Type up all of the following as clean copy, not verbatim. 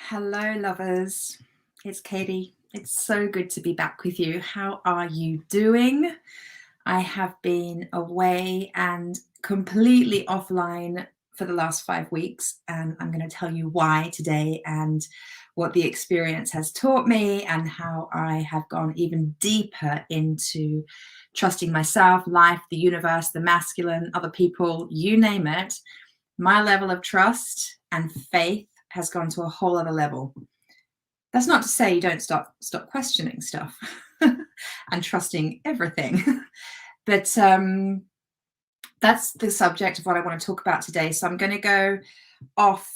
Hello, lovers. It's Katie. It's so good to be back with you. How are you doing? I have been away and completely offline for the last 5 weeks, and I'm going to tell you why today and what the experience has taught me and how I have gone even deeper into trusting myself, life, the universe, the masculine, other people, you name it. My level of trust and faith has gone to a whole other level. That's not to say you don't stop questioning stuff and trusting everything. But that's the subject of what I want to talk about today. So I'm going to go off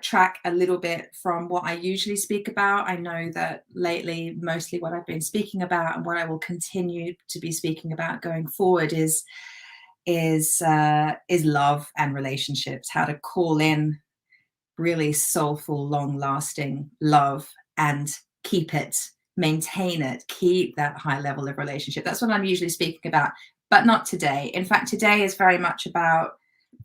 track a little bit from what I usually speak about. I know that lately, mostly what I've been speaking about and what I will continue to be speaking about going forward is love and relationships, how to call in really soulful, long-lasting love and keep it, maintain it, keep that high level of relationship. That's what I'm usually speaking about, but not today. In fact, today is very much about,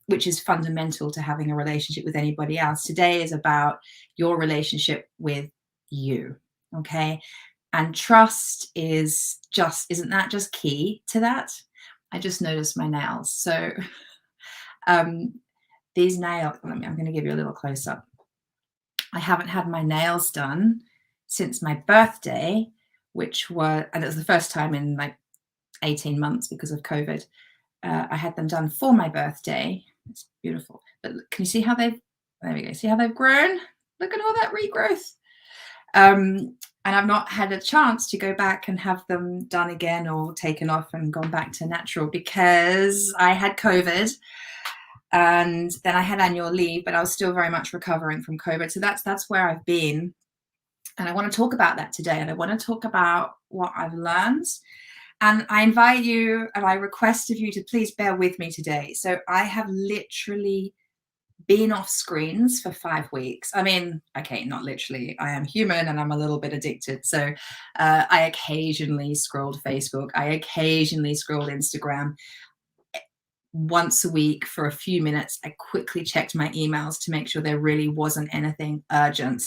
which is fundamental to having a relationship with anybody else. Today is about your relationship with you, okay? And trust isn't that just key to that? I just noticed my nails. So these nails, I'm going to give you a little close up. I haven't had my nails done since my birthday, and it was the first time in like 18 months because of COVID. I had them done for my birthday. It's beautiful. But can you see how there we go. See how they've grown? Look at all that regrowth. And I've not had a chance to go back and have them done again or taken off and gone back to natural because I had COVID. And then I had annual leave, but I was still very much recovering from COVID. So that's where I've been. And I want to talk about that today. And I want to talk about what I've learned. And I invite you and I request of you to please bear with me today. So I have literally been off screens for 5 weeks. I mean, okay, not literally. I am human and I'm a little bit addicted. So I occasionally scrolled Facebook. I occasionally scrolled Instagram. Once a week for a few minutes, I quickly checked my emails to make sure there really wasn't anything urgent.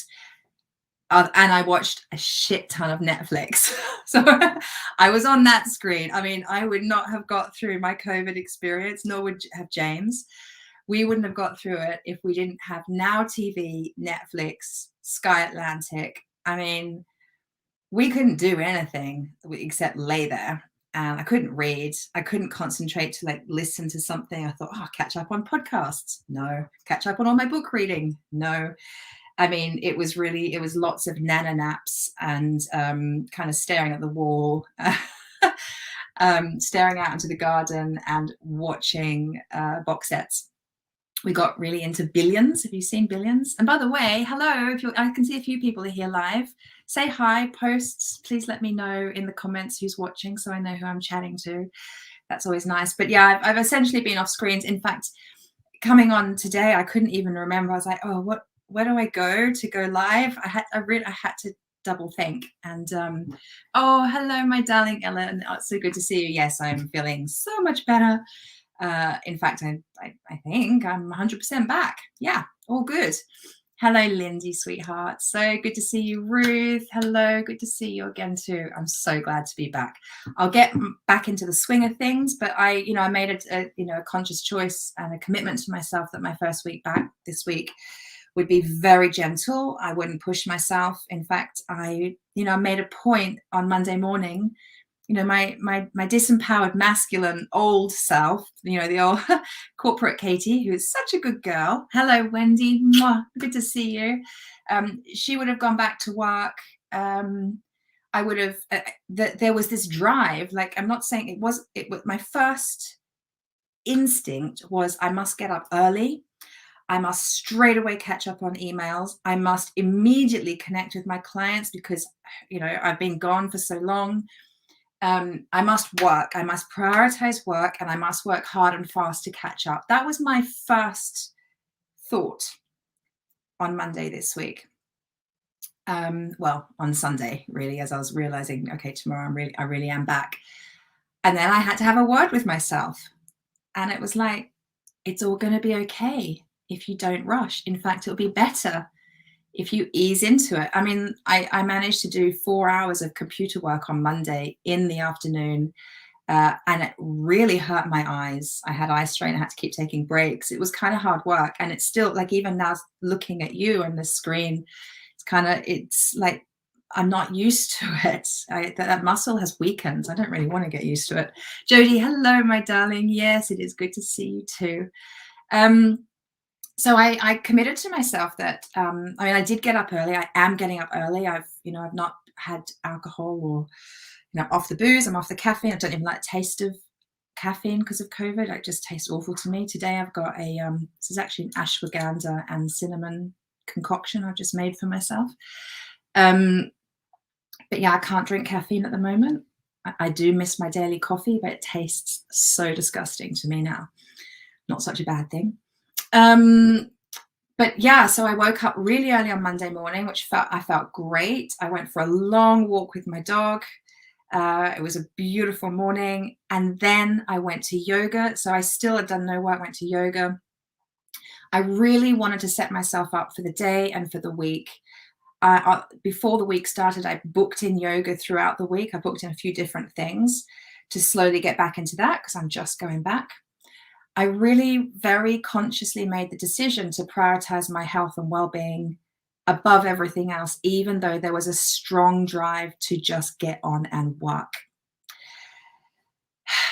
And I watched a shit ton of Netflix. So I was on that screen. I mean, I would not have got through my COVID experience, nor would have James. We wouldn't have got through it if we didn't have Now TV, Netflix, Sky Atlantic. I mean, we couldn't do anything except lay there. And I couldn't read. I couldn't concentrate to listen to something. I thought, catch up on podcasts. No. Catch up on all my book reading. No. I mean, it was lots of nana naps and kind of staring at the wall, staring out into the garden and watching box sets. We got really into Billions. Have you seen Billions? And by the way, hello. I can see a few people are here live. Say hi, posts. Please let me know in the comments who's watching so I know who I'm chatting to. That's always nice. But yeah, I've essentially been off screens. In fact, coming on today, I couldn't even remember. I was like, where do I go to go live? I had to double think. And hello, my darling Ellen. Oh, it's so good to see you. Yes, I'm feeling so much better. In fact, I think I'm 100% back. Yeah, all good. Hello, Lindsay, sweetheart. So good to see you, Ruth. Hello, good to see you again too. I'm so glad to be back. I'll get back into the swing of things, but I made a conscious choice and a commitment to myself that my first week back this week would be very gentle. I wouldn't push myself. In fact, I made a point on Monday morning. My disempowered masculine old self, the old corporate Katie, who is such a good girl. Hello, Wendy. Mwah. Good to see you. She would have gone back to work. I would have, there was this drive. Like, I'm not saying it was my first instinct was I must get up early. I must straight away catch up on emails. I must immediately connect with my clients because, I've been gone for so long. I must work. I must prioritize work and I must work hard and fast to catch up. That was my first thought on Monday this week. On Sunday, really, as I was realizing, okay, tomorrow I really am back. And then I had to have a word with myself. And it was like, it's all going to be okay if you don't rush. In fact, it'll be better if you ease into it. I mean, I managed to do 4 hours of computer work on Monday in the afternoon, and it really hurt my eyes. I had eye strain. I had to keep taking breaks. It was kind of hard work, and it's still like, even now looking at you on the screen, it's like I'm not used to it. That muscle has weakened. I don't really want to get used to it. Jody, hello, my darling. Yes, it is good to see you too. So I committed to myself that, I mean, I did get up early. I am getting up early. I've not had alcohol or, off the booze. I'm off the caffeine. I don't even like the taste of caffeine because of COVID. It just tastes awful to me. Today I've got this is actually an ashwagandha and cinnamon concoction I've just made for myself. But yeah, I can't drink caffeine at the moment. I do miss my daily coffee, but it tastes so disgusting to me now. Not such a bad thing. But yeah, so I woke up really early on Monday morning, I felt great. I went for a long walk with my dog. It was a beautiful morning. And then I went to yoga. So I still had done no work, went to yoga. I really wanted to set myself up for the day and for the week. Before the week started, I booked in yoga throughout the week. I booked in a few different things to slowly get back into that because I'm just going back. I really very consciously made the decision to prioritize my health and well-being above everything else, even though there was a strong drive to just get on and work.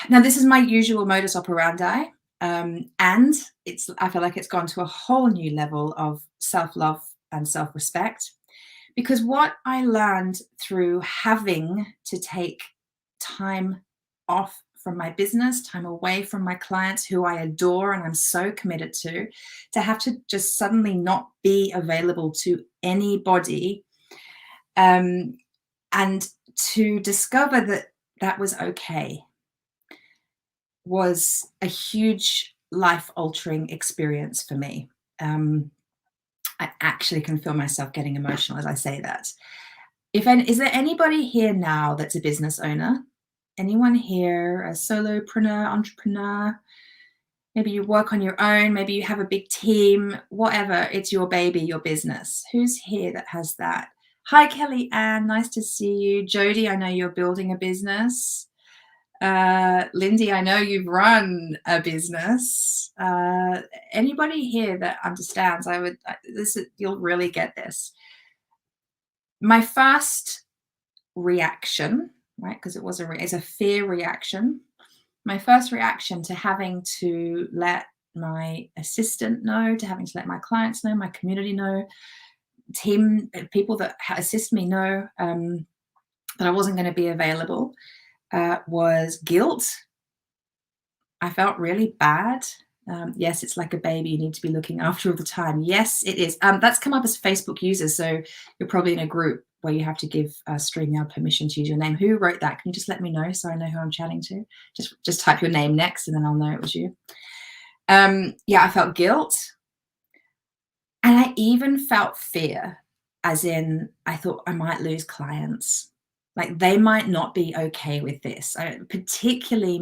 Now, this is my usual modus operandi, and I feel like it's gone to a whole new level of self-love and self-respect, because what I learned through having to take time off from my business, time away from my clients who I adore and I'm so committed to have to just suddenly not be available to anybody, and to discover that that was okay, was a huge life-altering experience for me. I actually can feel myself getting emotional as I say that. Is there anybody here now that's a business owner? Anyone here, a solopreneur, entrepreneur? Maybe you work on your own, maybe you have a big team, whatever, it's your baby, your business. Who's here that has that? Hi, Kelly Ann, nice to see you. Jody, I know you're building a business. Lindy, I know you've run a business. Anybody here that understands, you'll really get this. My first reaction, right, because it was it's a fear reaction. My first reaction to having to let my assistant know, to having to let my clients know, my community know, team people that assist me know, that I wasn't going to be available, was guilt. I felt really bad. Yes, it's like a baby you need to be looking after all the time. Yes, it is. That's come up as Facebook users, so you're probably in a group where you have to give StreamYard permission to use your name. Who wrote that? Can you just let me know so I know who I'm chatting to? Just type your name next and then I'll know it was you. Yeah, I felt guilt. And I even felt fear, as in I thought I might lose clients. Like they might not be okay with this. Particularly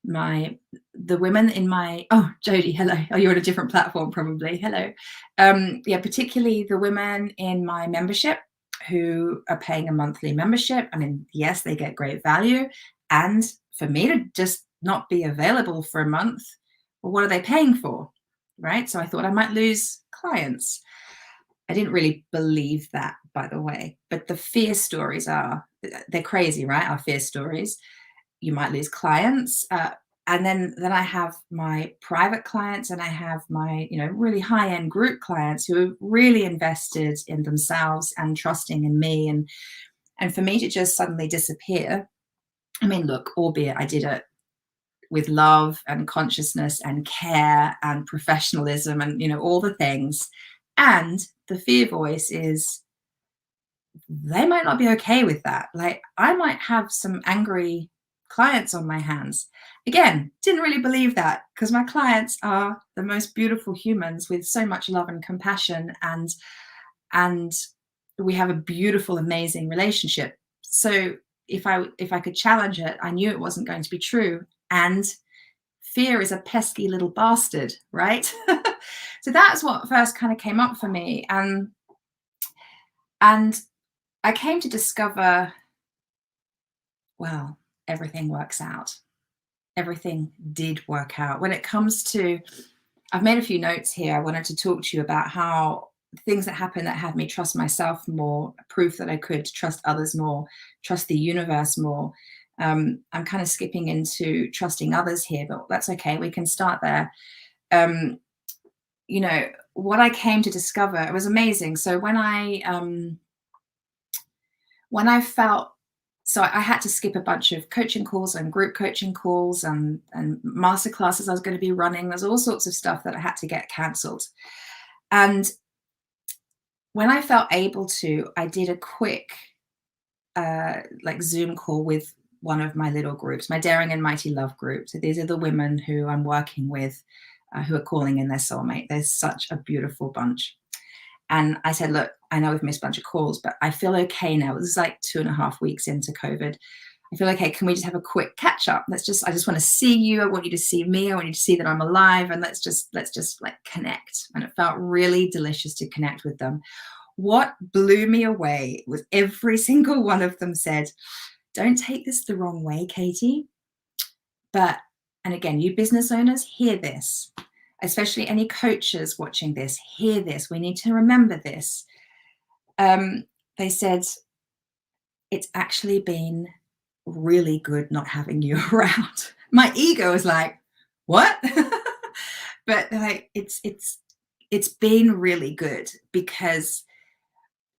the women in my, oh, Jody, hello. Oh, you're on a different platform probably. Hello. Yeah, particularly the women in my membership who are paying a monthly membership. I mean, yes, they get great value. And for me to just not be available for a month, well, what are they paying for? Right? So I thought I might lose clients. I didn't really believe that, by the way, but the fear stories they're crazy, right? Our fear stories. You might lose clients. And then I have my private clients and I have my, really high-end group clients who have really invested in themselves and trusting in me. And for me to just suddenly disappear, I mean, look, albeit I did it with love and consciousness and care and professionalism and, all the things. And the fear voice is, they might not be okay with that. Like I might have some angry clients on my hands. Again, didn't really believe that because my clients are the most beautiful humans with so much love and compassion, and we have a beautiful, amazing relationship. So if I could challenge it, I knew it wasn't going to be true. And fear is a pesky little bastard, right? So that's what first kind of came up for me. And And I came to discover, well, everything works out. Everything did work out. When it comes to, I've made a few notes here. I wanted to talk to you about how things that happened that had me trust myself more, proof that I could trust others more, trust the universe more. I'm kind of skipping into trusting others here, but that's okay. We can start there. Um, you know, what I came to discover, it was amazing. So when I felt, so I had to skip a bunch of coaching calls and group coaching calls and master classes I was going to be running. There's all sorts of stuff that I had to get cancelled. And when I felt able to, I did a quick like Zoom call with one of my little groups, my Daring and Mighty Love group. So these are the women who I'm working with, who are calling in their soulmate. There's such a beautiful bunch. And I said, look, I know we've missed a bunch of calls, but I feel okay now. This is like 2.5 weeks into COVID. I feel okay. Can we just have a quick catch up? I just want to see you. I want you to see me. I want you to see that I'm alive. And let's just like connect. And it felt really delicious to connect with them. What blew me away was every single one of them said, don't take this the wrong way, Katie. But, and again, you business owners, hear this. Especially any coaches watching this, hear this. We need to remember this. They said, it's actually been really good not having you around. My ego was like, what? But like, it's been really good because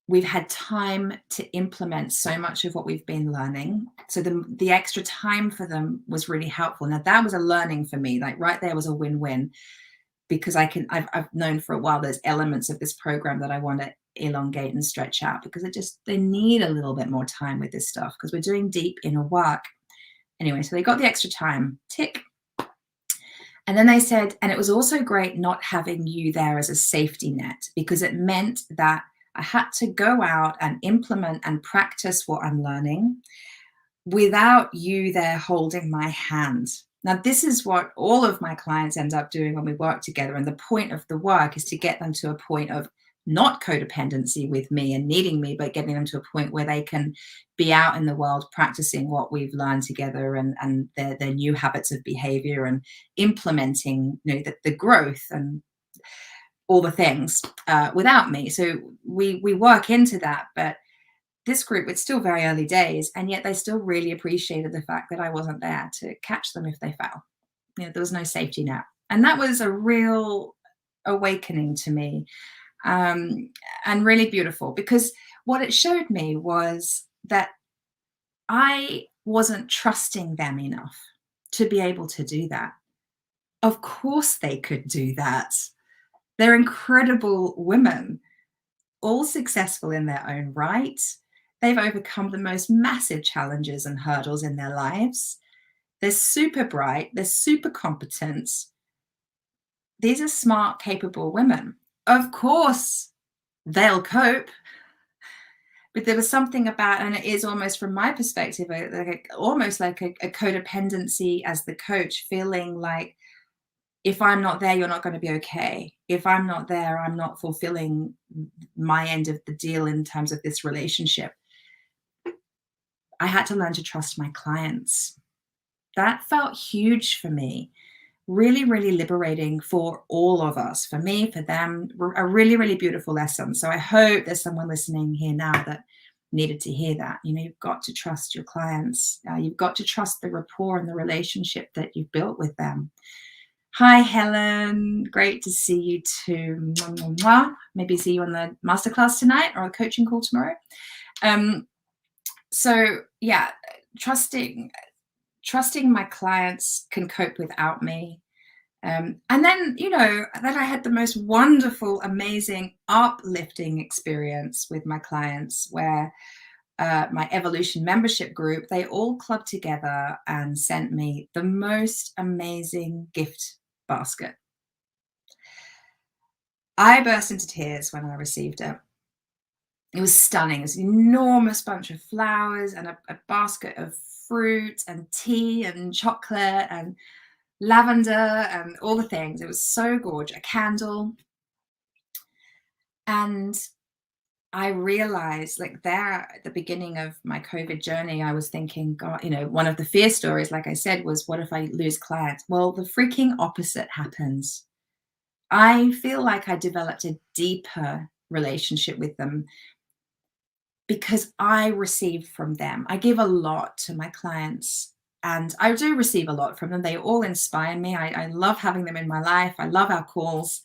we've had time to implement so much of what we've been learning. So the extra time for them was really helpful. Now that was a learning for me, like right there was a win-win. Because I've known for a while there's elements of this program that I want to elongate and stretch out because they need a little bit more time with this stuff because we're doing deep inner work. Anyway, so they got the extra time, tick. And then they said, and it was also great not having you there as a safety net because it meant that I had to go out and implement and practice what I'm learning without you there holding my hand. Now, this is what all of my clients end up doing when we work together. And the point of the work is to get them to a point of not codependency with me and needing me, but getting them to a point where they can be out in the world practicing what we've learned together and their new habits of behavior and implementing the growth and all the things without me. So we work into that. But this group, it's still very early days, and yet they still really appreciated the fact that I wasn't there to catch them if they fell. There was no safety net. And that was a real awakening to me, and really beautiful because what it showed me was that I wasn't trusting them enough to be able to do that. Of course they could do that. They're incredible women, all successful in their own right. They've overcome the most massive challenges and hurdles in their lives. They're super bright. They're super competent. These are smart, capable women. Of course, they'll cope. But there was something about, and it is almost from my perspective, almost like a codependency as the coach, feeling like if I'm not there, you're not going to be okay. If I'm not there, I'm not fulfilling my end of the deal in terms of this relationship. I had to learn to trust my clients. That felt huge for me. Really, really liberating for all of us, for me, for them, a really, really beautiful lesson. So I hope there's someone listening here now that needed to hear that. You've got to trust your clients. You've got to trust the rapport and the relationship that you've built with them. Hi, Helen. Great to see you too. Maybe see you on the masterclass tonight or a coaching call tomorrow. So yeah, trusting my clients can cope without me. And then, then I had the most wonderful, amazing, uplifting experience with my clients where my Evolution membership group, they all clubbed together and sent me the most amazing gift basket. I burst into tears when I received it. It was stunning. It was an enormous bunch of flowers and a basket of fruit and tea and chocolate and lavender and all the things. It was so gorgeous. A candle. And I realized, like, there at the beginning of my COVID journey, I was thinking, God, one of the fear stories, like I said, was what if I lose clients? Well, the freaking opposite happens. I feel like I developed a deeper relationship with them because I received from them. I give a lot to my clients, and I do receive a lot from them. They all inspire me. I love having them in my life. I love our calls.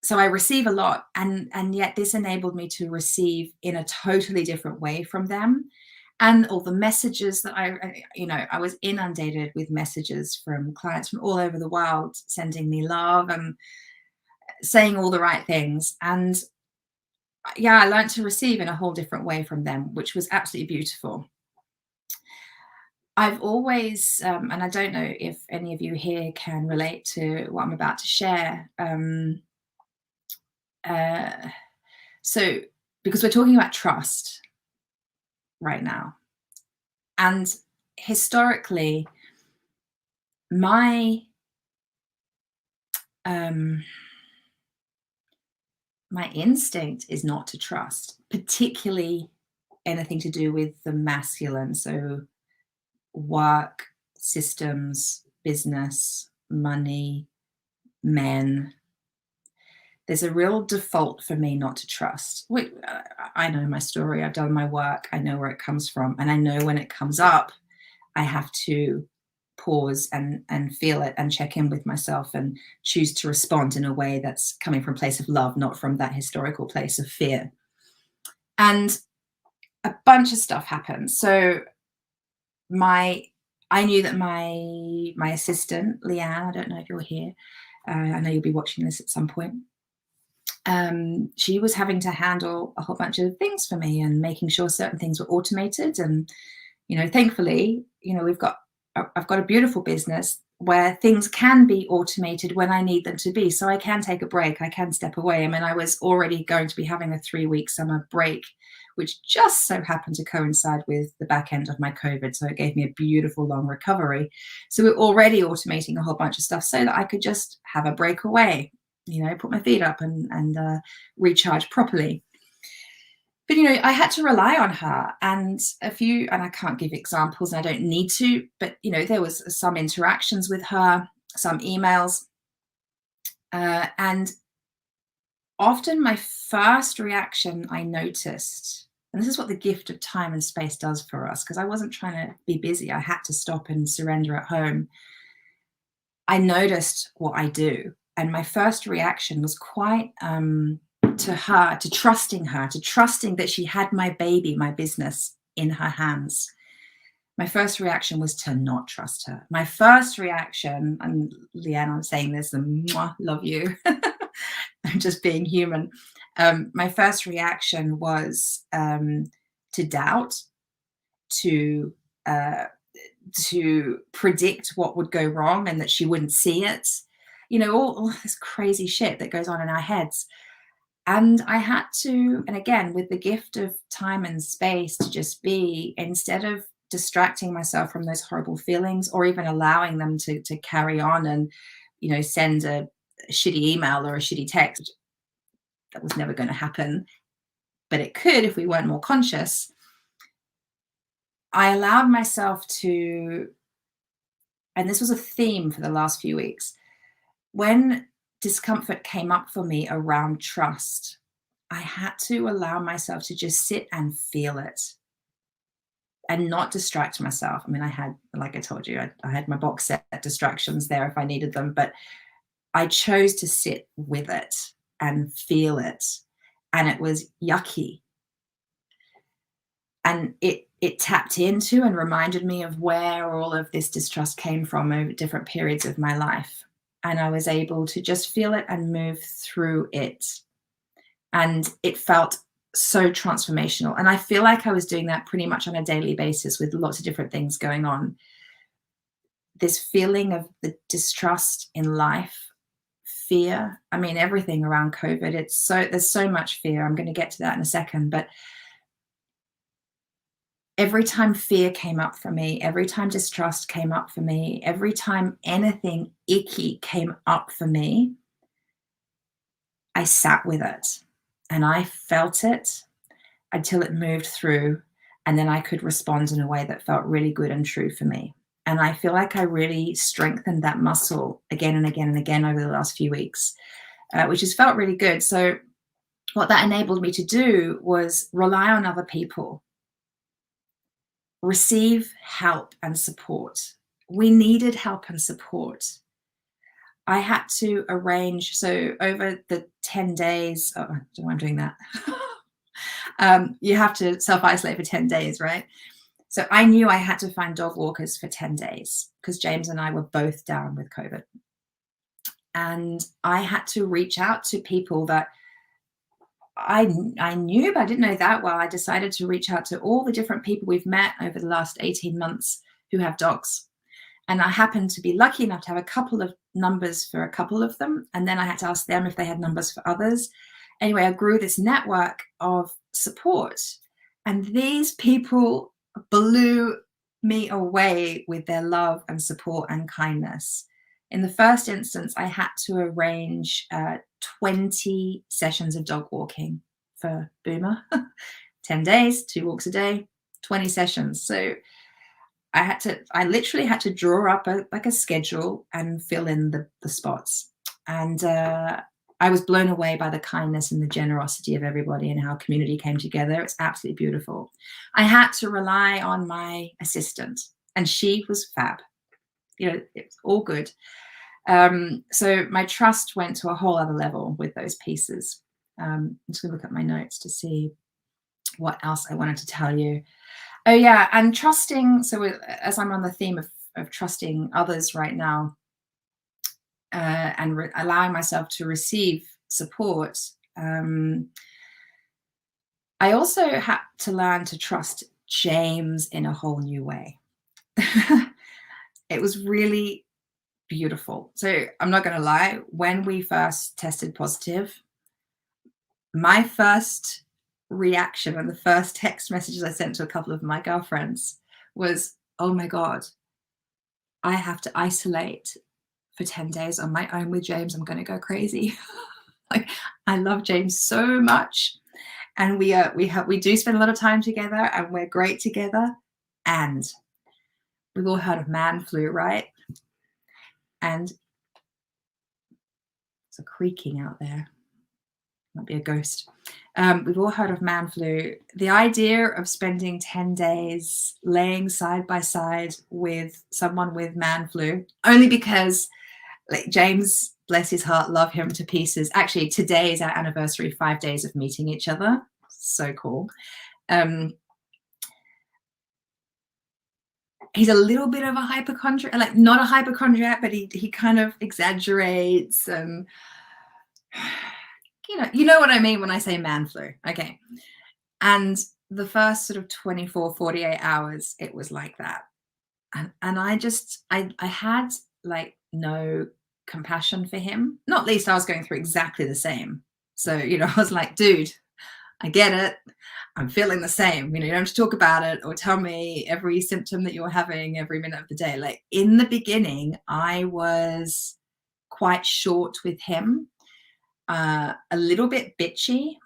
So I receive a lot, and yet this enabled me to receive in a totally different way from them. And all the messages that I was inundated with messages from clients from all over the world sending me love and saying all the right things. And yeah, I learned to receive in a whole different way from them, which was absolutely beautiful. I've always, and I don't know if any of you here can relate to what I'm about to share. Uh, so, because we're talking about trust right now, and historically, my um, my instinct is not to trust, particularly anything to do with the masculine. So work, systems, business, money, men. There's a real default for me not to trust. I know my story. I've done my work. I know where it comes from. And I know when it comes up, I have to pause and feel it and check in with myself and choose to respond in a way that's coming from a place of love, not from that historical place of fear. And a bunch of stuff happened. So I knew that my assistant, Leanne, I don't know if you're here. I know you'll be watching this at some point. She was having to handle a whole bunch of things for me and making sure certain things were automated. And, thankfully, I've got a beautiful business where things can be automated when I need them to be. So I can take a break. I can step away. I mean, I was already going to be having a 3-week summer break, which just so happened to coincide with the back end of my COVID. So it gave me a beautiful long recovery. So we're already automating a whole bunch of stuff so that I could just have a break away, put my feet up and recharge properly. But, I had to rely on her, and I can't give examples and I don't need to, but, there was some interactions with her, some emails. And often my first reaction, I noticed, and this is what the gift of time and space does for us, because I wasn't trying to be busy. I had to stop and surrender at home. I noticed what I do. And my first reaction was quite, to trusting that she had my baby, my business in her hands. My first reaction was to not trust her. My first reaction, and Leanne, I'm saying this, and mwah, love you. I'm just being human. My first reaction was to doubt, to predict what would go wrong and that she wouldn't see it. All this crazy shit that goes on in our heads. And I had to, and again, with the gift of time and space, to just be, instead of distracting myself from those horrible feelings or even allowing them to carry on and, send a shitty email or a shitty text. That was never going to happen, but it could if we weren't more conscious. I allowed myself to, and this was a theme for the last few weeks, when discomfort came up for me around trust, I had to allow myself to just sit and feel it and not distract myself. I mean, I had, like I told you, I had my box set distractions there if I needed them, but I chose to sit with it and feel it. And it was yucky. And it tapped into and reminded me of where all of this distrust came from over different periods of my life. And I was able to just feel it and move through it. And it felt so transformational. And I feel like I was doing that pretty much on a daily basis with lots of different things going on. This feeling of the distrust in life, fear. I mean, everything around COVID, there's so much fear. I'm going to get to that in a second. But every time fear came up for me, every time distrust came up for me, every time anything icky came up for me, I sat with it and I felt it until it moved through, and then I could respond in a way that felt really good and true for me. And I feel like I really strengthened that muscle again and again and again over the last few weeks, which has felt really good. So what that enabled me to do was rely on other people, receive help and support. We needed help and support. I had to arrange, so over the 10 days, oh, I don't know why I'm doing that. You have to self-isolate for 10 days, right? So I knew I had to find dog walkers for 10 days because James and I were both down with COVID. And I had to reach out to people that I knew, but I didn't know that well. I decided to reach out to all the different people we've met over the last 18 months who have dogs. And I happened to be lucky enough to have a couple of numbers for a couple of them. And then I had to ask them if they had numbers for others. Anyway, I grew this network of support. And these people blew me away with their love and support and kindness. In the first instance, I had to arrange 20 sessions of dog walking for Boomer. 10 days, 2 walks a day, 20 sessions. So I literally had to draw up a schedule and fill in the spots. And I was blown away by the kindness and the generosity of everybody and how community came together. It's absolutely beautiful. I had to rely on my assistant, and she was fab. It was all good. So my trust went to a whole other level with those pieces. I'm just going to look at my notes to see what else I wanted to tell you. Oh yeah, and trusting. So as I'm on the theme of trusting others right now, and allowing myself to receive support, I also had to learn to trust James in a whole new way. It was really beautiful. So I'm not going to lie, when we first tested positive, my first reaction and the first text messages I sent to a couple of my girlfriends was, oh my God, I have to isolate for 10 days on my own with James. I'm going to go crazy. Like, I love James so much. And we do spend a lot of time together, and we're great together. And we've all heard of man flu, right? And it's a creaking out there. Might be a ghost. We've all heard of man flu. The idea of spending 10 days laying side by side with someone with man flu, only because, like, James, bless his heart, love him to pieces. Actually, today is our anniversary, 5 days of meeting each other. So cool. He's a little bit of a hypochondriac, like not a hypochondriac, but he kind of exaggerates. You know what I mean when I say man flu. Okay. And the first sort of 24, 48 hours, it was like that. And I had like no compassion for him. Not least I was going through exactly the same. So, I was like, dude, I get it. I'm feeling the same. You don't have to talk about it or tell me every symptom that you're having every minute of the day. Like, in the beginning, I was quite short with him, a little bit bitchy.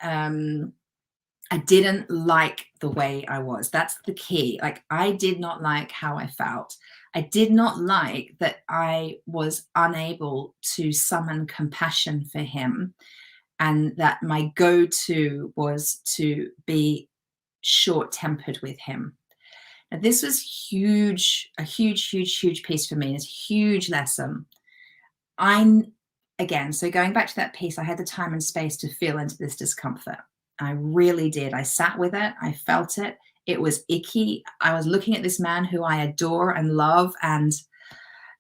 I didn't like the way I was. That's the key. Like, I did not like how I felt. I did not like that I was unable to summon compassion for him, and that my go-to was to be short-tempered with him. Now, this was huge, a huge, huge, huge piece for me. It's a huge lesson. Again, so going back to that piece, I had the time and space to feel into this discomfort. I really did. I sat with it. I felt it. It was icky. I was looking at this man who I adore and love, and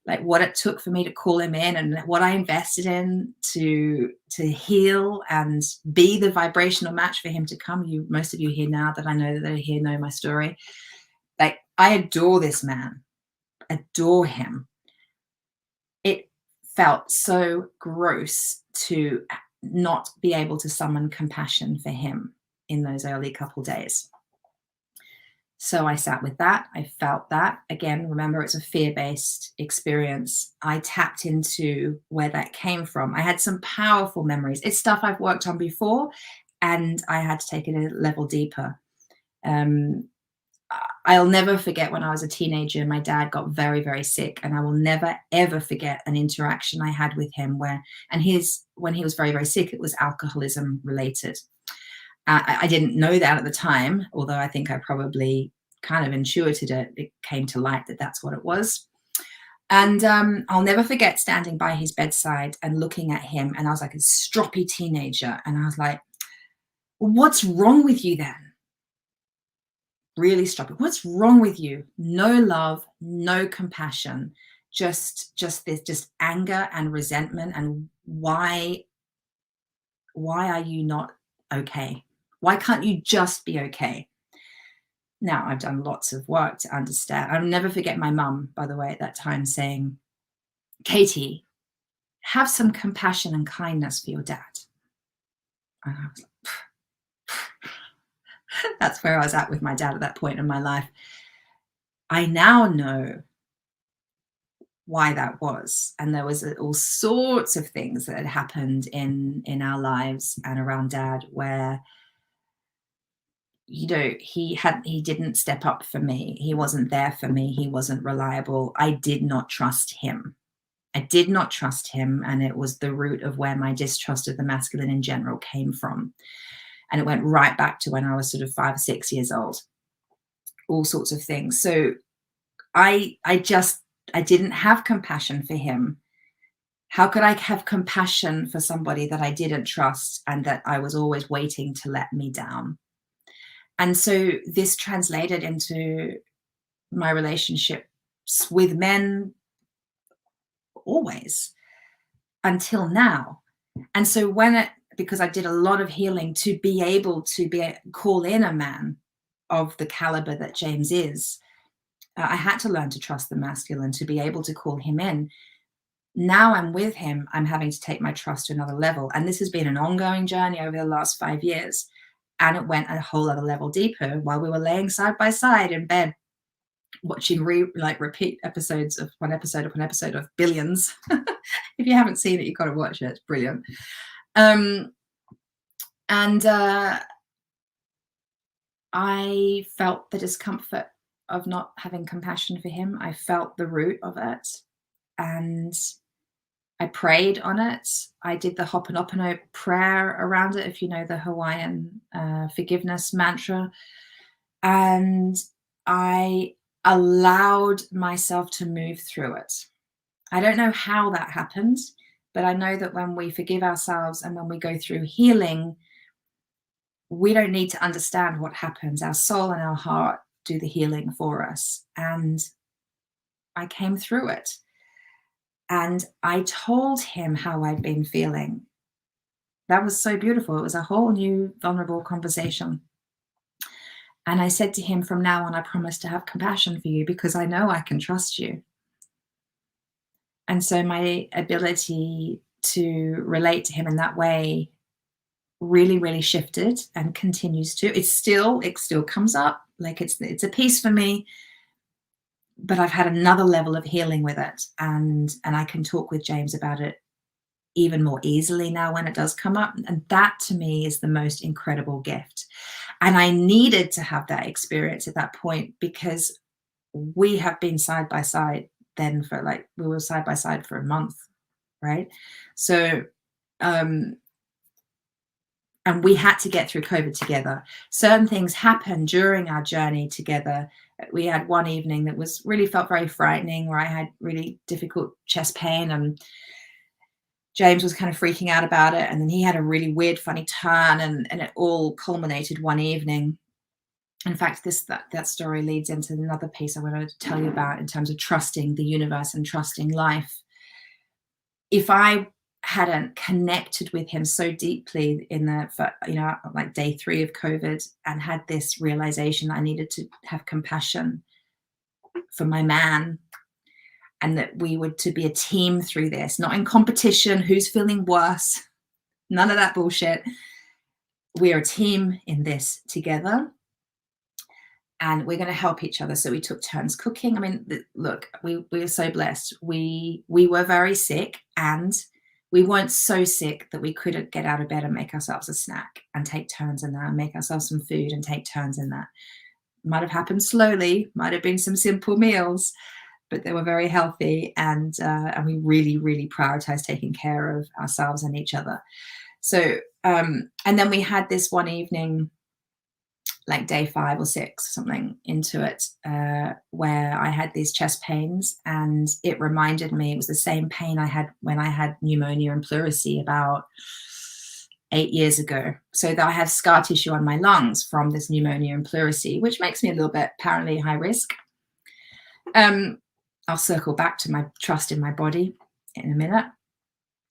like what it took for me to call him in, and what I invested in to heal and be the vibrational match for him to come. Most of you here now that I know that are here know my story. Like, I adore this man, adore him. It felt so gross to not be able to summon compassion for him in those early couple days. So I sat with that. I felt that. Again, remember, it's a fear-based experience. I tapped into where that came from. I had some powerful memories. It's stuff I've worked on before, and I had to take it a level deeper. Um, I'll never forget when I was a teenager, my dad got very, very sick, and I will never, ever forget an interaction I had with him when he was very, very sick, it was alcoholism related. I didn't know that at the time, although I think I probably kind of intuited it. It came to light that that's what it was. And I'll never forget standing by his bedside and looking at him. And I was like a stroppy teenager. And I was like, what's wrong with you then? Really stroppy. What's wrong with you? No love, no compassion, just anger and resentment. And why are you not okay? Why can't you just be okay? Now, I've done lots of work to understand. I'll never forget my mum, by the way, at that time saying, Katie, have some compassion and kindness for your dad. And I was like, that's where I was at with my dad at that point in my life. I now know why that was. And there was all sorts of things that had happened in our lives and around dad where, you know, he didn't step up for me. He wasn't there for me. He wasn't reliable. I did not trust him. I did not trust him. And it was the root of where my distrust of the masculine in general came from. And it went right back to when I was sort of 5 or 6 years old, all sorts of things. So I didn't have compassion for him. How could I have compassion for somebody that I didn't trust and that I was always waiting to let me down? And so this translated into my relationships with men always until now. And so because I did a lot of healing to be able to call in a man of the caliber that James is, I had to learn to trust the masculine to be able to call him in. Now I'm with him, I'm having to take my trust to another level. And this has been an ongoing journey over the last 5 years. And it went a whole other level deeper while we were laying side by side in bed, watching repeat episodes of one episode of Billions. If you haven't seen it, you've got to watch it. It's brilliant. I felt the discomfort of not having compassion for him. I felt the root of it, and I prayed on it. I did the Ho'oponopono prayer around it, if you know the Hawaiian forgiveness mantra. And I allowed myself to move through it. I don't know how that happened, but I know that when we forgive ourselves and when we go through healing, we don't need to understand what happens. Our soul and our heart do the healing for us. And I came through it. And I told him how I'd been feeling. That was so beautiful. It was a whole new vulnerable conversation. And I said to him, from now on, I promise to have compassion for you because I know I can trust you. And so my ability to relate to him in that way really, really shifted and continues to. It still comes up. Like it's a piece for me. But I've had another level of healing with it, and I can talk with James about it even more easily now when it does come up. And that to me is the most incredible gift. And I needed to have that experience at that point because we have been side by side then we were side by side for a month, right? So, and we had to get through COVID together. Certain things happened during our journey together. We had one evening that really felt very frightening, where I had really difficult chest pain and James was kind of freaking out about it. And then he had a really weird, funny turn, and it all culminated one evening. In fact, that story leads into another piece I want to tell you about in terms of trusting the universe and trusting life. If I hadn't connected with him so deeply in like day 3 of COVID and had this realization that I needed to have compassion for my man and that we were to be a team through this, not in competition, who's feeling worse, none of that bullshit. We are a team in this together. and we're going to help each other. So we took turns cooking. I mean, look, we were so blessed. We were very sick, and we weren't so sick that we couldn't get out of bed and make ourselves a snack and take turns in that, and make ourselves some food and take turns in that. Might have happened slowly, might have been some simple meals, but they were very healthy, and we really, really prioritized taking care of ourselves and each other. So, and then we had this one evening, like day 5 or 6, something into it, where I had these chest pains, and it reminded me, it was the same pain I had when I had pneumonia and pleurisy about 8 years ago. So that I have scar tissue on my lungs from this pneumonia and pleurisy, which makes me a little bit apparently high risk. I'll circle back to my trust in my body in a minute,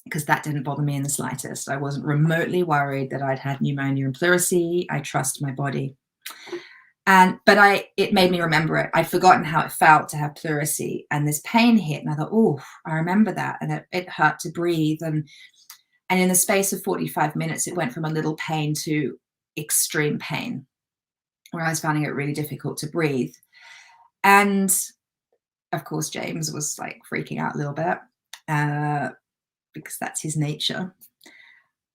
because that didn't bother me in the slightest. I wasn't remotely worried that I'd had pneumonia and pleurisy. I trust my body. But it made me remember it. I'd forgotten how it felt to have pleurisy, and this pain hit, and I thought, oh, I remember that. And it hurt to breathe. And in the space of 45 minutes, it went from a little pain to extreme pain, where I was finding it really difficult to breathe. And of course, James was like freaking out a little bit, because that's his nature.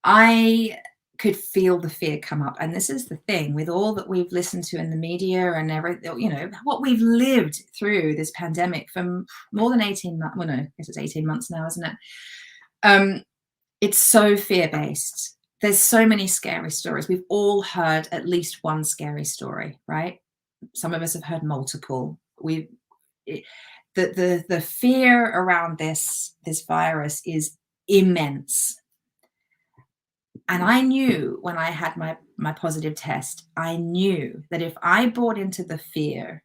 I could feel the fear come up. And this is the thing with all that we've listened to in the media and everything, you know, what we've lived through this pandemic for more than 18 months. Well, no, I guess it's 18 months now, isn't it? It's so fear-based. There's so many scary stories. We've all heard at least one scary story, right? Some of us have heard multiple. The fear around this virus is immense. And I knew when I had my positive test, I knew that if I bought into the fear,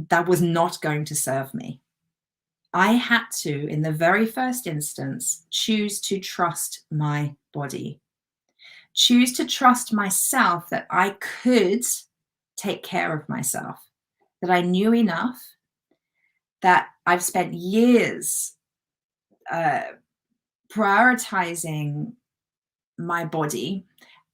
that was not going to serve me. I had to, in the very first instance, choose to trust my body, choose to trust myself that I could take care of myself, that I knew enough, that I've spent years prioritizing my body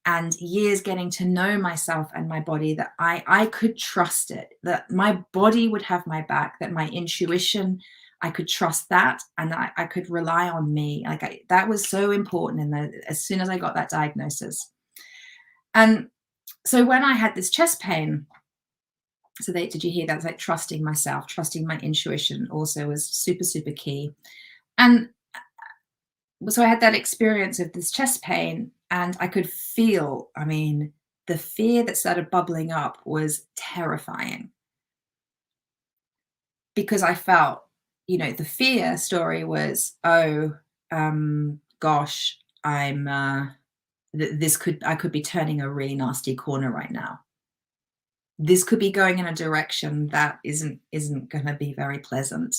and years getting to know myself and my body, that I could trust it, that my body would have my back, that my intuition, I could trust that, and I could rely on me. That was so important as soon as I got that diagnosis. And so when I had this chest pain, did you hear that? It's like trusting myself, trusting my intuition also was super, super key. And so I had that experience of this chest pain, and I could feel, I mean, the fear that started bubbling up was terrifying, because I felt, you know, the fear story was, oh, gosh, I could be turning a really nasty corner right now. This could be going in a direction that isn't going to be very pleasant.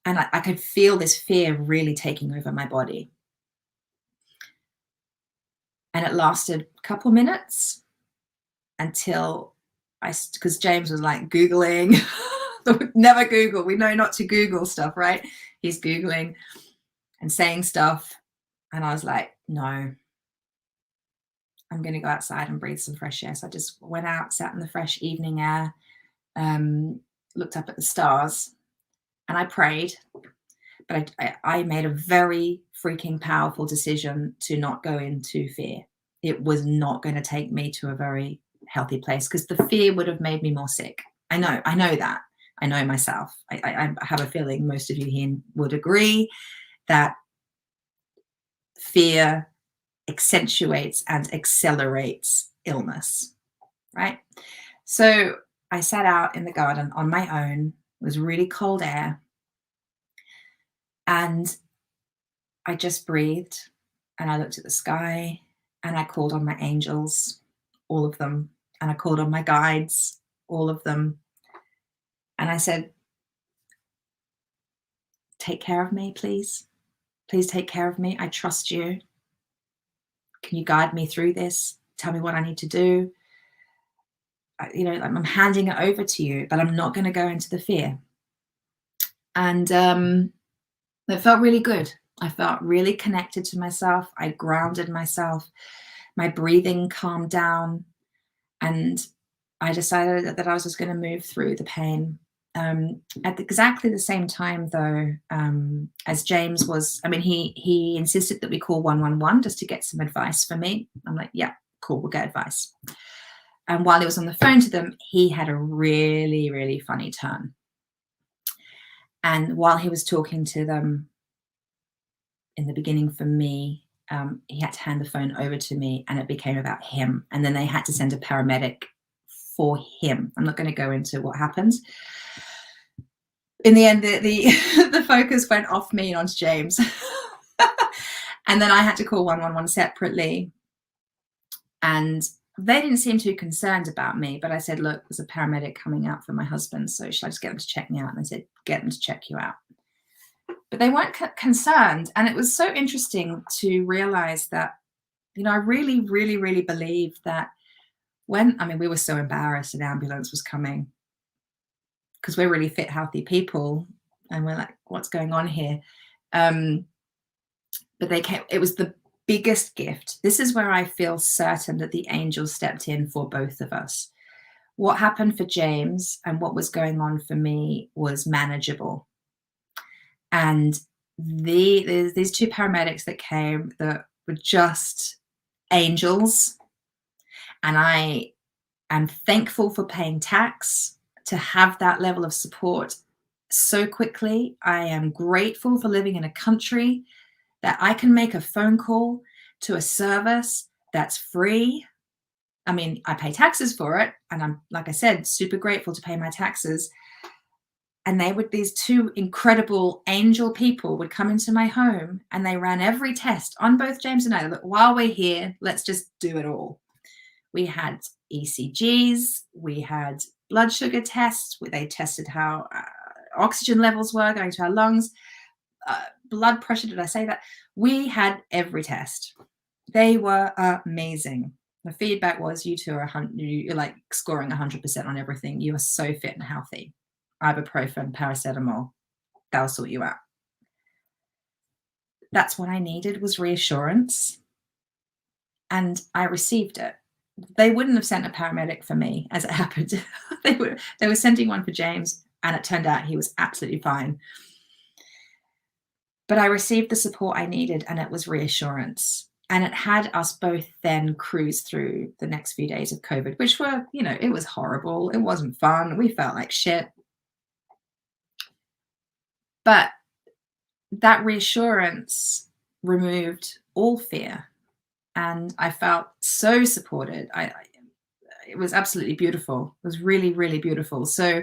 And I could feel this fear really taking over my body. And it lasted a couple minutes until because James was like Googling, never Google. We know not to Google stuff, right? He's Googling and saying stuff. And I was like, no, I'm going to go outside and breathe some fresh air. So I just went out, sat in the fresh evening air, looked up at the stars, and I prayed. But I made a very freaking powerful decision to not go into fear. It was not going to take me to a very healthy place, because the fear would have made me more sick. I know that. I know myself. I have a feeling most of you here would agree that fear accentuates and accelerates illness, right? So I sat out in the garden on my own. It was really cold air. And I just breathed, and I looked at the sky, and I called on my angels, all of them. And I called on my guides, all of them. And I said, take care of me, please. Please take care of me. I trust you. Can you guide me through this? Tell me what I need to do. I'm handing it over to you, but I'm not going to go into the fear. And it felt really good. I felt really connected to myself. I grounded myself. My breathing calmed down. And I decided that I was just going to move through the pain. At exactly the same time, though, as James was, I mean, he insisted that we call 111 just to get some advice for me. I'm like, yeah, cool, we'll get advice. And while he was on the phone to them, he had a really, really funny turn. And while he was talking to them in the beginning for me, he had to hand the phone over to me, and it became about him. And then they had to send a paramedic for him. I'm not going to go into what happened. In the end, the focus went off me and onto James. And then I had to call 111 separately. And they didn't seem too concerned about me, but I said, look, there's a paramedic coming out for my husband, so should I just get them to check me out? And they said, get them to check you out. But they weren't concerned. And it was so interesting to realize that, you know, I really, really, really believe that we were so embarrassed an ambulance was coming, because we're really fit, healthy people. And we're like, what's going on here? But they came, it was the biggest gift. This is where I feel certain that the angels stepped in for both of us. What happened for James and what was going on for me was manageable. And these two paramedics that came that were just angels. And I am thankful for paying tax to have that level of support so quickly. I am grateful for living in a country that I can make a phone call to a service that's free. I mean, I pay taxes for it, and I'm, like I said, super grateful to pay my taxes. And these two incredible angel people would come into my home, and they ran every test on both James and I. Look, while we're here, let's just do it all. We had ECGs, we had blood sugar tests, where they tested how oxygen levels were going to our lungs, blood pressure, did I say that? We had every test. They were amazing. The feedback was, you two you're like scoring 100% on everything. You are so fit and healthy. Ibuprofen, paracetamol, they'll sort you out. That's what I needed, was reassurance. And I received it. They wouldn't have sent a paramedic for me, as it happened. They were sending one for James, and it turned out he was absolutely fine. But I received the support I needed, and it was reassurance. And it had us both then cruise through the next few days of COVID, which were, you know, it was horrible. It wasn't fun. We felt like shit. But that reassurance removed all fear. And I felt so supported. It was absolutely beautiful. It was really, really beautiful. So,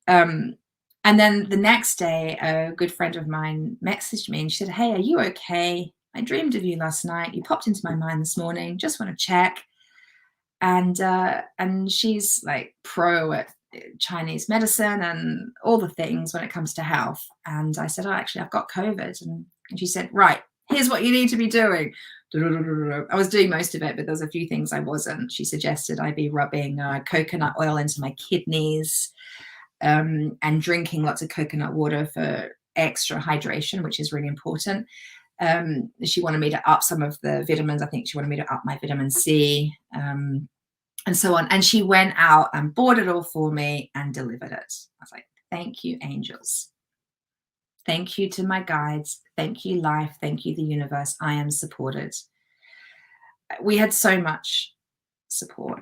and then the next day, a good friend of mine messaged me and she said, hey, are you okay? I dreamed of you last night. You popped into my mind this morning. Just want to check. And she's like pro at Chinese medicine and all the things when it comes to health. And I said, oh, actually, I've got COVID. And she said, right, here's what you need to be doing. I was doing most of it, but there's a few things I wasn't. She suggested I be rubbing coconut oil into my kidneys, and drinking lots of coconut water for extra hydration, which is really important. She wanted me to up some of the vitamins. I think she wanted me to up my vitamin C, and so on. And she went out and bought it all for me and delivered it. I was like, thank you, angels. Thank you to my guides. Thank you, life. Thank you, the universe. I am supported. We had so much support.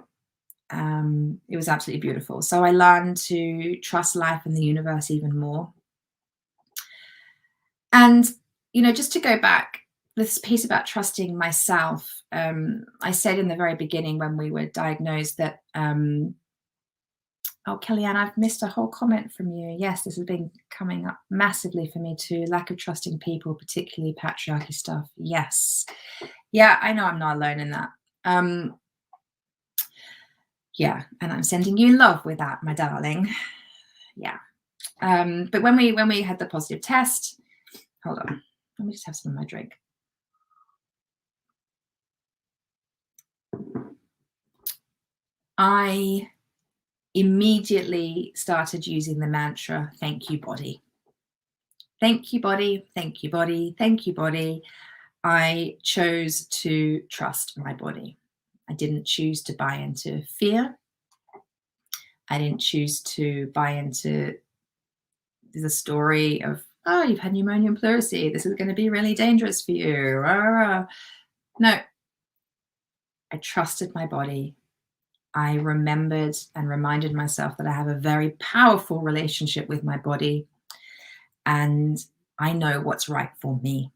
It was absolutely beautiful. So I learned to trust life and the universe even more. And, you know, just to go back, this piece about trusting myself, I said in the very beginning when we were diagnosed that, oh, Kellyanne, I've missed a whole comment from you. Yes, this has been coming up massively for me too. Lack of trusting people, particularly patriarchy stuff. Yes. Yeah, I know I'm not alone in that. Yeah, and I'm sending you love with that, my darling. Yeah. But when we had the positive test, hold on, let me just have some of my drink. I immediately started using the mantra, thank you, body. Thank you, body. Thank you, body. Thank you, body. I chose to trust my body. I didn't choose to buy into fear. I didn't choose to buy into the story of, oh, you've had pneumonia and pleurisy, this is going to be really dangerous for you. No, I trusted my body. I remembered and reminded myself that I have a very powerful relationship with my body, and I know what's right for me.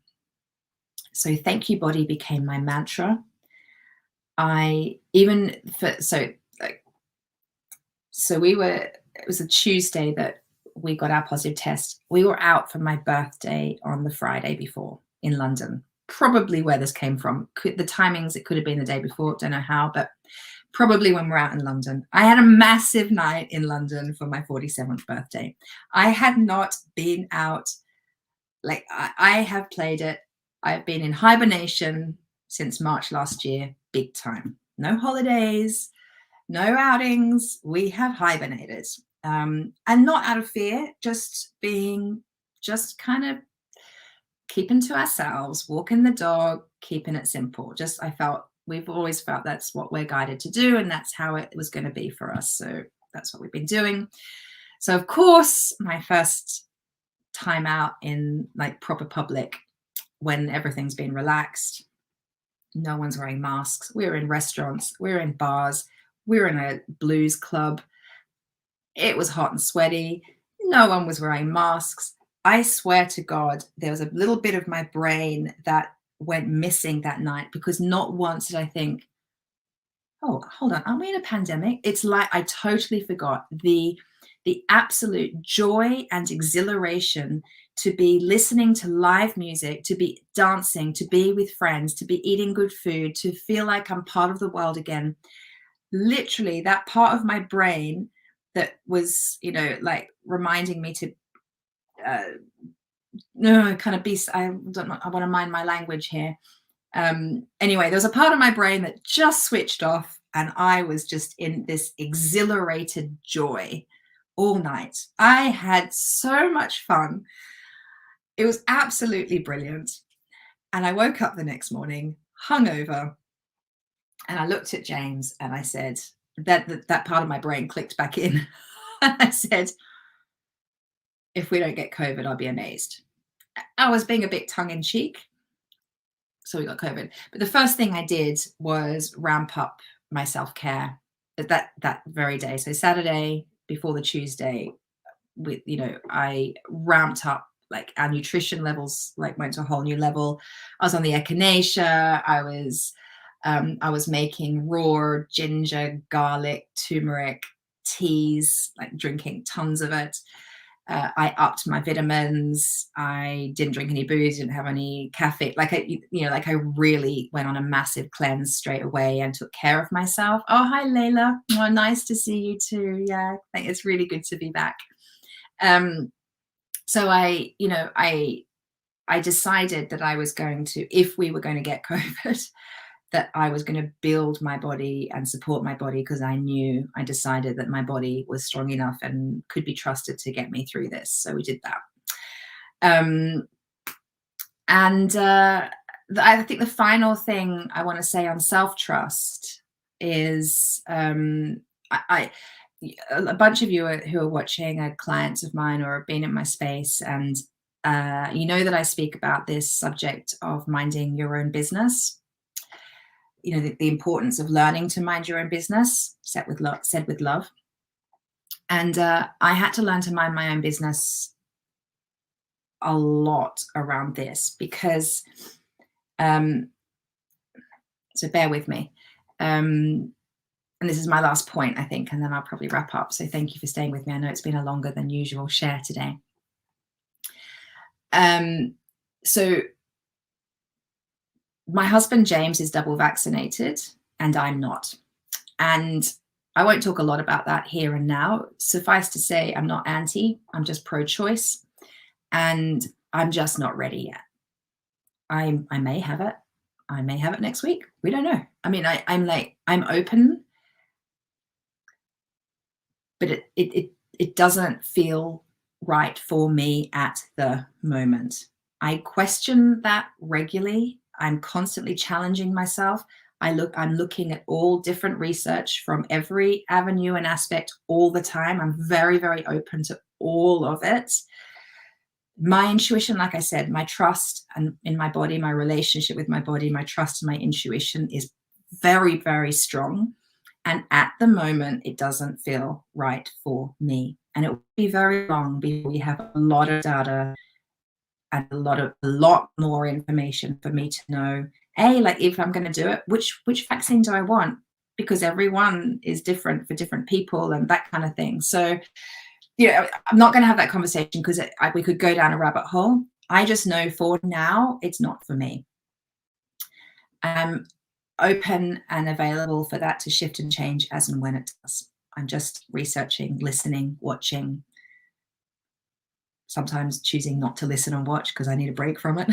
So thank you, body, became my mantra. It was a Tuesday that we got our positive test. We were out for my birthday on the Friday before in London. Probably where this came from. The timings, it could have been the day before, don't know how, but probably when we're out in London. I had a massive night in London for my 47th birthday. I had not been out, like I have played it. I've been in hibernation since March last year, big time. No holidays, no outings. We have hibernated. And not out of fear, just kind of keeping to ourselves, walking the dog, keeping it simple. We've always felt that's what we're guided to do, and that's how it was going to be for us. So that's what we've been doing. So of course, my first time out in like proper public, when everything's been relaxed, no one's wearing masks. We're in restaurants, we're in bars, we're in a blues club. It was hot and sweaty. No one was wearing masks. I swear to God, there was a little bit of my brain that went missing that night, because not once did I think, oh, hold on, aren't we in a pandemic? It's like I totally forgot the absolute joy and exhilaration to be listening to live music, to be dancing, to be with friends, to be eating good food, to feel like I'm part of the world again. Literally, that part of my brain that was, like reminding me to kind of be, I don't know, I want to mind my language here. Anyway, there was a part of my brain that just switched off, and I was just in this exhilarated joy all night. I had so much fun. It was absolutely brilliant. And I woke up the next morning, hungover, and I looked at James and I said, that part of my brain clicked back in. I said, if we don't get COVID, I'll be amazed. I was being a bit tongue-in-cheek. So we got COVID. But the first thing I did was ramp up my self-care that very day. So Saturday before the Tuesday, I ramped up, like our nutrition levels, like went to a whole new level. I was on the echinacea. I was making raw ginger, garlic, turmeric teas, like drinking tons of it. I upped my vitamins. I didn't drink any booze, didn't have any caffeine. Like I really went on a massive cleanse straight away and took care of myself. Oh, hi, Layla. Oh, nice to see you too. Yeah, I think it's really good to be back. So I decided that I was going to, if we were going to get COVID, that I was going to build my body and support my body, because I decided that my body was strong enough and could be trusted to get me through this. So we did that. I think the final thing I want to say on self-trust is a bunch of you who are watching are clients of mine or have been in my space, and that I speak about this subject of minding your own business. The importance of learning to mind your own business, said with love. And I had to learn to mind my own business a lot around this, because, so bear with me. And this is my last point, I think, and then I'll probably wrap up. So thank you for staying with me. I know it's been a longer than usual share today. So my husband, James, is double vaccinated and I'm not. And I won't talk a lot about that here and now. Suffice to say, I'm not anti, I'm just pro-choice. And I'm just not ready yet. I may have it. I may have it next week. We don't know. I mean, I'm open, but it doesn't feel right for me at the moment. I question that regularly. I'm constantly challenging myself. I'm looking at all different research from every avenue and aspect all the time. I'm very, very open to all of it. My intuition, like I said, my trust and in my body, my relationship with my body, my trust in my intuition is very, very strong. And at the moment, it doesn't feel right for me. And it will be very long before we have a lot of data and a lot more information for me to know, like if I'm going to do it, which vaccine do I want? Because everyone is different for different people and that kind of thing. So, I'm not going to have that conversation because we could go down a rabbit hole. I just know for now, it's not for me. I'm open and available for that to shift and change as and when it does. I'm just researching, listening, watching, sometimes choosing not to listen and watch because I need a break from it.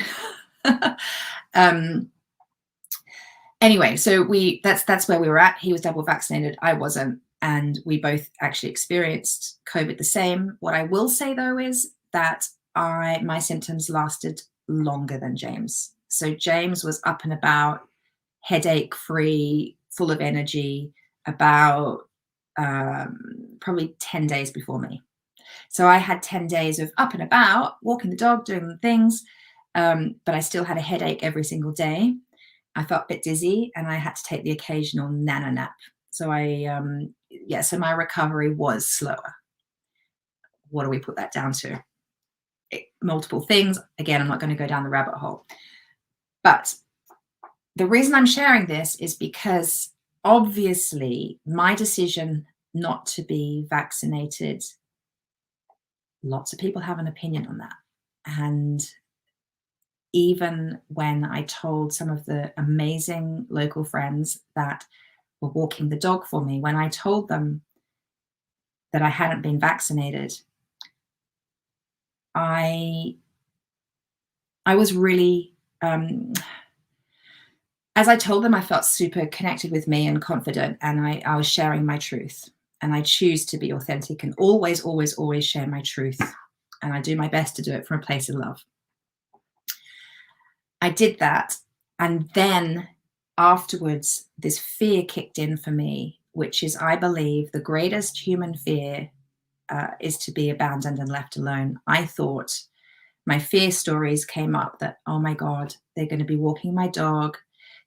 Anyway, so that's where we were at. He was double vaccinated. I wasn't. And we both actually experienced COVID the same. What I will say, though, is that my symptoms lasted longer than James. So James was up and about, headache-free, full of energy, about probably 10 days before me. So I had 10 days of up and about, walking the dog, doing things, but I still had a headache every single day. I felt a bit dizzy, and I had to take the occasional nano nap. So so my recovery was slower. What do we put that down to? Multiple things. Again, I'm not going to go down the rabbit hole. But the reason I'm sharing this is because obviously my decision not to be vaccinated, lots of people have an opinion on that. And even when I told some of the amazing local friends that were walking the dog for me, when I told them that I hadn't been vaccinated, I was really, as I told them, I felt super connected with me and confident, and I was sharing my truth. And I choose to be authentic and always, always, always share my truth. And I do my best to do it from a place of love. I did that. And then afterwards, this fear kicked in for me, which is, I believe, the greatest human fear is to be abandoned and left alone. I thought my fear stories came up that, oh my God, they're going to be walking my dog,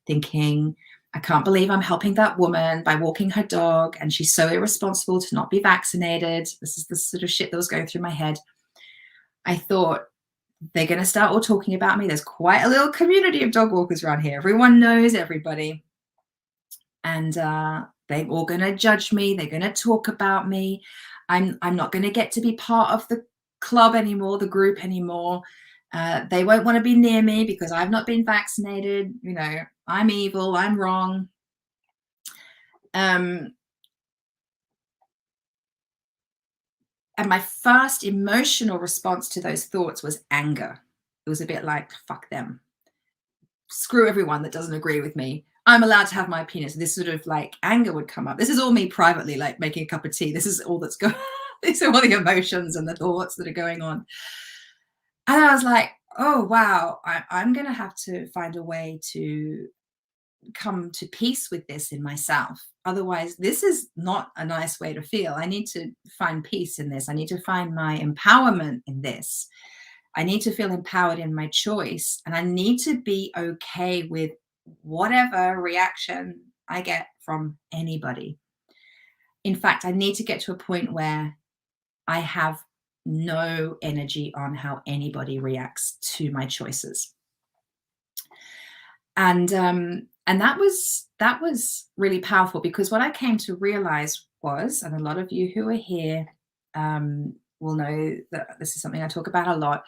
thinking, I can't believe I'm helping that woman by walking her dog, and she's so irresponsible to not be vaccinated. This is the sort of shit that was going through my head. I thought, they're going to start all talking about me. There's quite a little community of dog walkers around here. Everyone knows everybody. And they're all going to judge me. They're going to talk about me. I'm not going to get to be part of the club anymore, the group anymore. They won't want to be near me because I've not been vaccinated. I'm evil. I'm wrong. And my first emotional response to those thoughts was anger. It was a bit like, fuck them. Screw everyone that doesn't agree with me. I'm allowed to have my opinions. This sort of like anger would come up. This is all me privately, like making a cup of tea. This is all that's going on. These are all the emotions and the thoughts that are going on. And I was like, oh, wow, I'm going to have to find a way to come to peace with this in myself. Otherwise, this is not a nice way to feel. I need to find peace in this. I need to find my empowerment in this. I need to feel empowered in my choice. And I need to be okay with whatever reaction I get from anybody. In fact, I need to get to a point where I have no energy on how anybody reacts to my choices. And that was really powerful, because what I came to realize was, and a lot of you who are here will know that this is something I talk about a lot.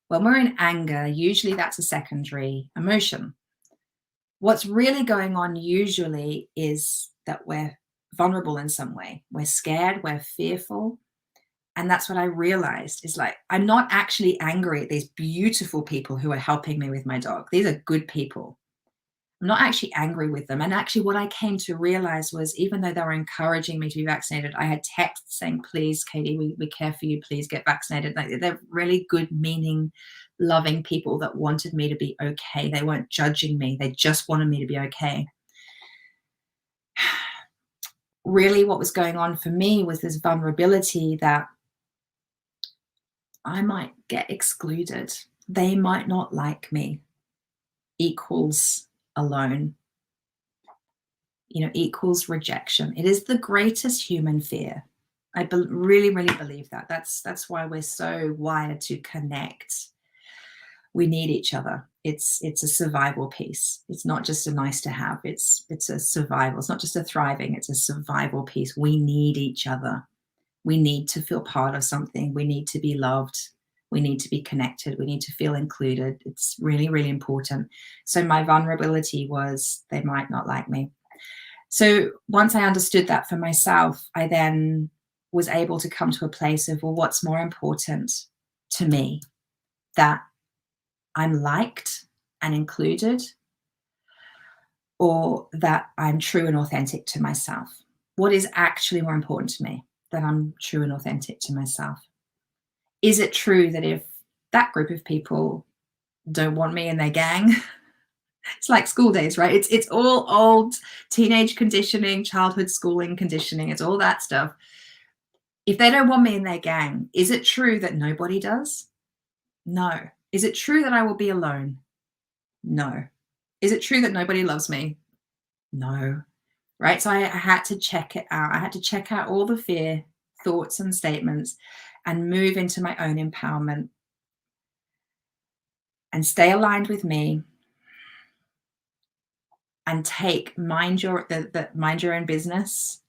When we're in anger, usually that's a secondary emotion. What's really going on usually is that we're vulnerable in some way. We're scared, we're fearful. And that's what I realized is, like, I'm not actually angry at these beautiful people who are helping me with my dog. These are good people. I'm not actually angry with them. And actually what I came to realize was, even though they were encouraging me to be vaccinated, I had texts saying, please, Katie, we care for you. Please get vaccinated. Like, they're really good, meaning, loving people that wanted me to be okay. They weren't judging me. They just wanted me to be okay. really what was going on for me was this vulnerability that I might get excluded. They might not like me, equals alone, equals rejection. It is the greatest human fear. I really, really believe that. That's why we're so wired to connect. We need each other. It's a survival piece. It's not just a nice to have. It's a survival. It's not just a thriving. It's a survival piece. We need each other. We need to feel part of something. We need to be loved. We need to be connected. We need to feel included. It's really, really important. So my vulnerability was they might not like me. So once I understood that for myself, I then was able to come to a place of, well, what's more important to me? That I'm liked and included, or that I'm true and authentic to myself? What is actually more important to me? That I'm true and authentic to myself. Is it true that if that group of people don't want me in their gang, it's like school days, right? It's all old teenage conditioning, childhood schooling conditioning. It's all that stuff. If they don't want me in their gang, is it true that nobody does? No. Is it true that I will be alone? No. Is it true that nobody loves me? No. Right? So I had to check it out. I had to check out all the fear, thoughts, and statements and move into my own empowerment and stay aligned with me and take mind your own business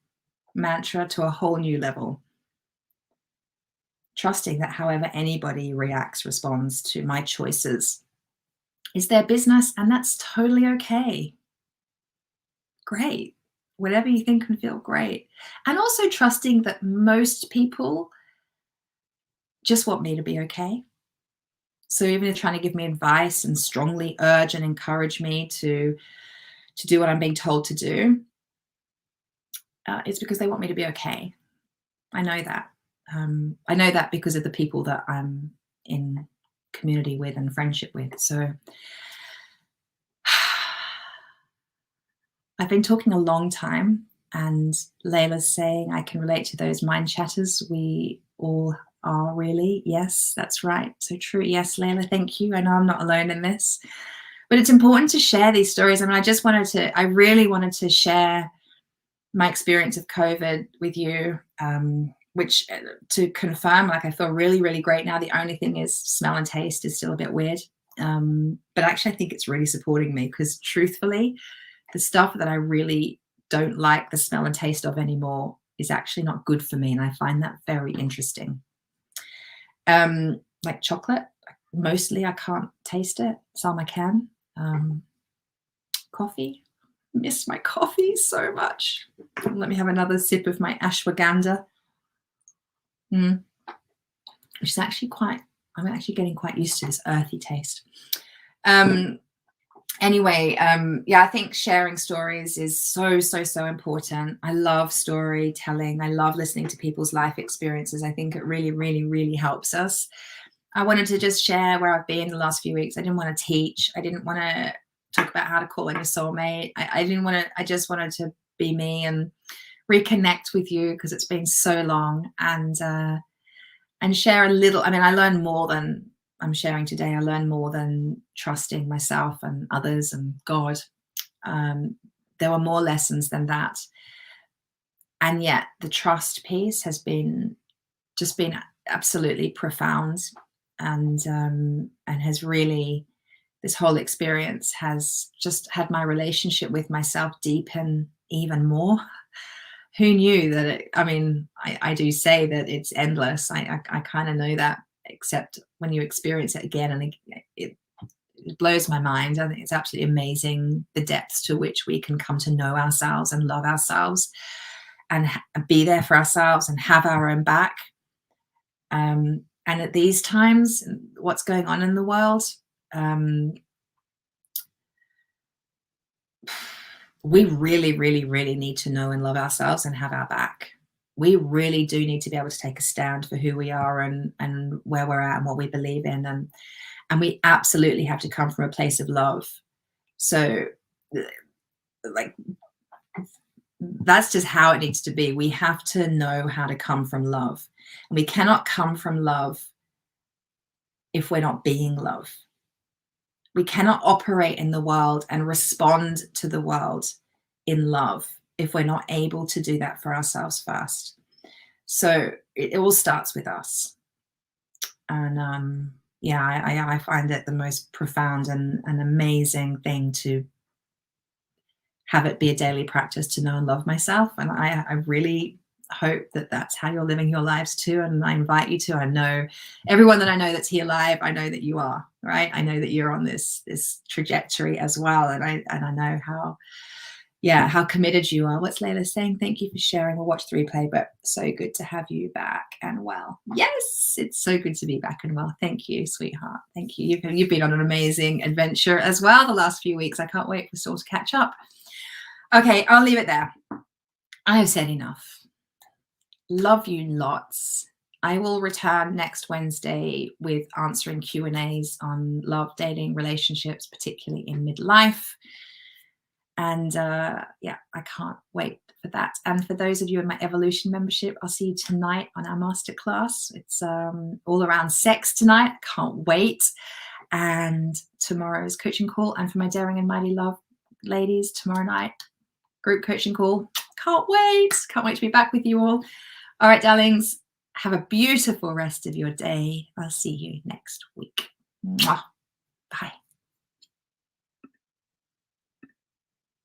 mantra to a whole new level. Trusting that however anybody reacts, responds to my choices is their business, and that's totally okay. Great. Whatever you think and feel, great. And also trusting that most people just want me to be okay. So even if they're trying to give me advice and strongly urge and encourage me to do what I'm being told to do, it's because they want me to be okay. I know that. I know that because of the people that I'm in community with and friendship with. So I've been talking a long time, and Layla's saying I can relate to those mind chatters. We all are, really. Yes, that's right. So true. Yes, Layla, thank you. I know I'm not alone in this. But it's important to share these stories. I mean, I really wanted to share my experience of COVID with you, which to confirm, like, I feel really, really great now. The only thing is smell and taste is still a bit weird. But actually, I think it's really supporting me because truthfully, the stuff that I really don't like the smell and taste of anymore is actually not good for me. And I find that very interesting. Like chocolate, mostly I can't taste it. Some I can. Coffee, miss my coffee so much. Let me have another sip of my ashwagandha. Which is actually I'm actually getting quite used to this earthy taste. Anyway, I think sharing stories is so, so, so important. I love storytelling. I love listening to people's life experiences. I think it really, really, really helps us. I wanted to just share where I've been the last few weeks. I didn't want to teach. I didn't want to talk about how to call in your soulmate. I just wanted to be me and reconnect with you because it's been so long, and share a little. I mean, I learned more than I'm sharing today. I learned more than trusting myself and others and God. There were more lessons than that. And yet the trust piece has been absolutely profound, and has really, this whole experience has just had my relationship with myself deepen even more. Who knew that I do say that it's endless. I kind of know that, except when you experience it again and it blows my mind. I think it's absolutely amazing the depths to which we can come to know ourselves and love ourselves and be there for ourselves and have our own back. And at these times, what's going on in the world, we really, really, really need to know and love ourselves and have our back. We really do need to be able to take a stand for who we are and where we're at and what we believe in. And we absolutely have to come from a place of love. So, like, that's just how it needs to be. We have to know how to come from love. And we cannot come from love if we're not being love. We cannot operate in the world and respond to the world in love if we're not able to do that for ourselves first. So it all starts with us. And yeah, I find it the most profound and amazing thing to have it be a daily practice to know and love myself. And I really hope that that's how you're living your lives too. And I invite you to. I know everyone that I know that's here live, I know that you are, right? I know that you're on this trajectory as well. And I know how committed you are. What's Layla saying? Thank you for sharing. We'll watch the replay, but so good to have you back and well. Yes, it's so good to be back and well. Thank you, sweetheart. Thank you. You've been on an amazing adventure as well the last few weeks. I can't wait for us all to catch up. Okay, I'll leave it there. I have said enough. Love you lots. I will return next Wednesday with answering Q&As on love, dating, relationships, particularly in midlife. And yeah, I can't wait for that. And for those of you in my Evolution membership, I'll see you tonight on our masterclass. It's all around sex tonight. Can't wait. And tomorrow's coaching call. And for my Daring and Mighty Love ladies, tomorrow night, group coaching call. Can't wait. Can't wait to be back with you all. All right, darlings, have a beautiful rest of your day. I'll see you next week. Mwah. Bye.